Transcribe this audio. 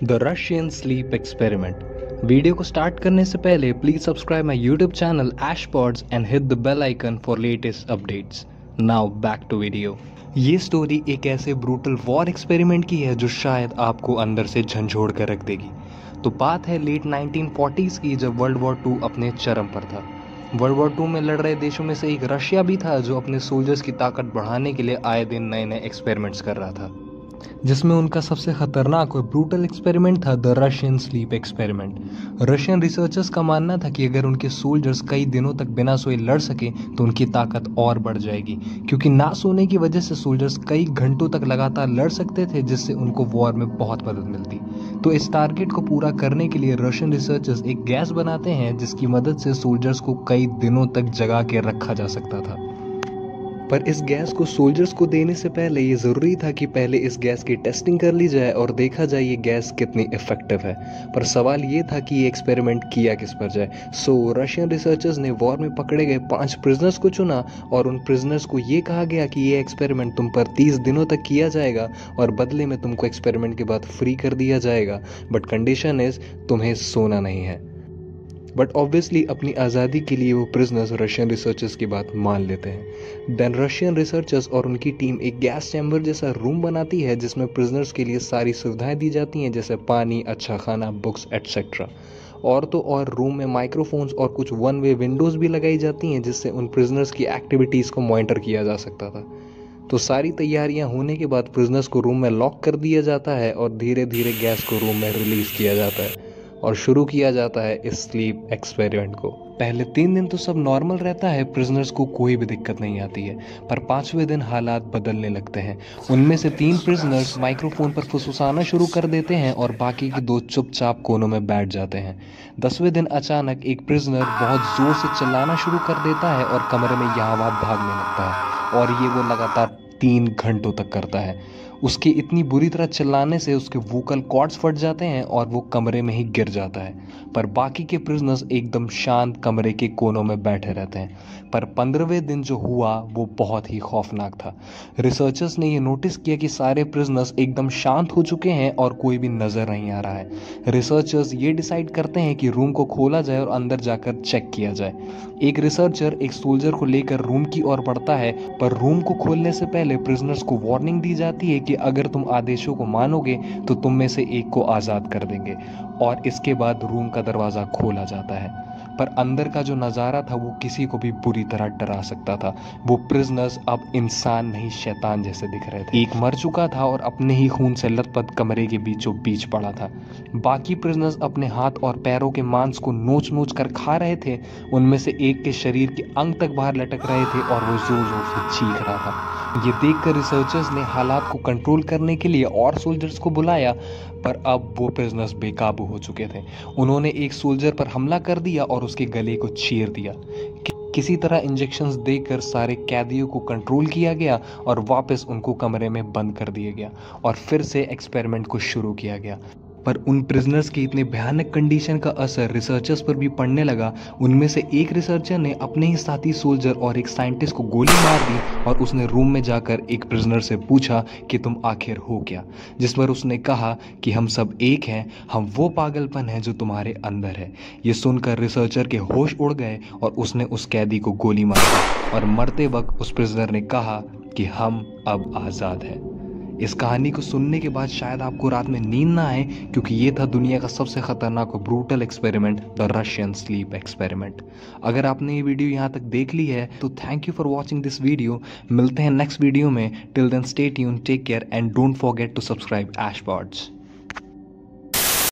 The Russian sleep experiment. Video को start करने से पहले please subscribe my YouTube channel Ashpods and hit the bell icon for latest updates. Now back to video. ये story एक ऐसे brutal war experiment की है जो शायद आपको अंदर से झंझोड़ कर रख देगी। तो बात है लेट 1940s की, जब वर्ल्ड वॉर 2 अपने चरम पर था। वर्ल्ड वॉर 2 में लड़ रहे देशों में से एक रशिया भी था, जो अपने सोल्जर्स की ताकत बढ़ाने के लिए आए दिन नए नए एक्सपेरिमेंट्स कर रहा था, जिसमें उनका सबसे खतरनाक और ब्रूटल एक्सपेरिमेंट था the Russian sleep experiment. Russian researchers का मानना था कि अगर उनके सोल्जर्स कई दिनों तक बिना सोए लड़ सके तो उनकी ताकत और बढ़ जाएगी, क्योंकि ना सोने की वजह से सोल्जर्स कई घंटों तक लगातार लड़ सकते थे, जिससे उनको वॉर में बहुत मदद मिलती। तो इस टारगेट को पूरा करने के लिए रशियन रिसर्चर्स एक गैस बनाते हैं जिसकी मदद से सोल्जर्स को कई दिनों तक जगा के रखा जा सकता था। पर इस गैस को सोल्जर्स को देने से पहले ये ज़रूरी था कि पहले इस गैस की टेस्टिंग कर ली जाए और देखा जाए ये गैस कितनी इफेक्टिव है। पर सवाल ये था कि ये एक्सपेरिमेंट किया किस पर जाए। रशियन रिसर्चर्स ने वॉर में पकड़े गए 5 प्रिजनर्स को चुना और उन प्रिजनर्स को ये कहा गया कि ये एक्सपेरिमेंट तुम पर 30 दिनों तक किया जाएगा और बदले में तुमको एक्सपेरिमेंट के बाद फ्री कर दिया जाएगा, बट कंडीशन इज तुम्हें सोना नहीं है। बट ऑब्वियसली अपनी आज़ादी के लिए वो प्रिजनर्स रशियन रिसर्चर्स की बात मान लेते हैं। देन रशियन रिसर्चर्स और उनकी टीम एक गैस चैम्बर जैसा रूम बनाती है जिसमें प्रिजनर्स के लिए सारी सुविधाएं दी जाती हैं, जैसे पानी, अच्छा खाना, बुक्स एटसेट्रा। और तो और रूम में माइक्रोफोन्स और कुछ वन वे विंडोज़ भी लगाई जाती हैं जिससे उन प्रिजनर्स की एक्टिविटीज़ को मॉनिटर किया जा सकता था। तो सारी तैयारियां होने के बाद प्रिजनर्स को रूम में लॉक कर दिया जाता है और धीरे धीरे गैस को रूम में रिलीज़ किया जाता है और शुरू किया जाता है इस स्लीप एक्सपेरिमेंट को। पहले 3 दिन तो सब नॉर्मल रहता है, प्रिजनर्स को कोई भी दिक्कत नहीं आती है। पर 5वें दिन हालात बदलने लगते हैं। उनमें से 3 प्रिजनर्स माइक्रोफोन पर फुसफुसाना शुरू कर देते हैं और बाकी के 2 चुपचाप कोनों में बैठ जाते हैं। 10वें दिन अचानक एक प्रिजनर बहुत जोर से चिल्लाना शुरू कर देता है और कमरे में यहाँ वहाँ भागने लगता है, और ये वो लगातार 3 घंटों तक करता है। उसके इतनी बुरी तरह चिल्लाने से उसके वोकल कॉर्ड्स फट जाते हैं और वो कमरे में ही गिर जाता है। पर बाकी के प्रिजनर्स एकदम शांत कमरे के कोनों में बैठे रहते हैं। पर 15वें दिन जो हुआ वो बहुत ही खौफनाक था। रिसर्चर्स ने ये नोटिस किया कि सारे प्रिजनर्स एकदम शांत हो चुके हैं और कोई भी नजर नहीं आ रहा है। रिसर्चर्स ये डिसाइड करते हैं कि रूम को खोला जाए और अंदर जाकर चेक किया जाए। एक रिसर्चर एक सोल्जर को लेकर रूम की ओर बढ़ता है, पर रूम को खोलने से पहले प्रिजनर्स को वार्निंग दी जाती है कि अगर तुम आदेशों को मानोगे तो तुम में से एक को आज़ाद कर देंगे। और इसके बाद रूम का दरवाज़ा खोला जाता है। पर अंदर का जो नज़ारा था वो किसी को भी बुरी तरह डरा सकता था। वो प्रिजनर्स अब इंसान नहीं शैतान जैसे दिख रहे थे। एक मर चुका था और अपने ही खून से लथपथ कमरे के बीचों बीच पड़ा था। बाकी प्रिजनर्स अपने हाथ और पैरों के मांस को नोच नोच कर खा रहे थे। उनमें से एक के शरीर के अंग तक बाहर लटक रहे थे और वो जोर जोर से चीख रहा था। ये देखकर रिसर्चर्स ने हालात को कंट्रोल करने के लिए और सोल्जर्स को बुलाया, पर अब वो प्रिजनर्स बेकाबू हो चुके थे। उन्होंने एक सोल्जर पर हमला कर दिया और उसके गले को चीर दिया। किसी तरह इंजेक्शंस देकर सारे कैदियों को कंट्रोल किया गया और वापस उनको कमरे में बंद कर दिया गया और फिर से एक्सपेरिमेंट को शुरू किया गया। पर उन प्रिजनर्स की इतने भयानक कंडीशन का असर रिसर्चर्स पर भी पड़ने लगा। उनमें से एक रिसर्चर ने अपने ही साथी सोल्जर और एक साइंटिस्ट को गोली मार दी और उसने रूम में जाकर एक प्रिजनर से पूछा कि तुम आखिर हो क्या, जिस पर उसने कहा कि हम सब एक हैं, हम वो पागलपन है जो तुम्हारे अंदर है। ये सुनकर रिसर्चर के होश उड़ गए और उसने उस कैदी को गोली मार दी और मरते वक्त उस प्रिजनर ने कहा कि हम अब आज़ाद हैं। इस कहानी को सुनने के बाद शायद आपको रात में नींद ना आए, क्योंकि ये था दुनिया का सबसे खतरनाक और brutal experiment, the Russian sleep experiment. अगर आपने ये वीडियो यहाँ तक देख ली है तो thank you for watching this video. मिलते हैं नेक्स्ट वीडियो में। Till then stay tuned, take care and don't forget to subscribe एशपॉड्स।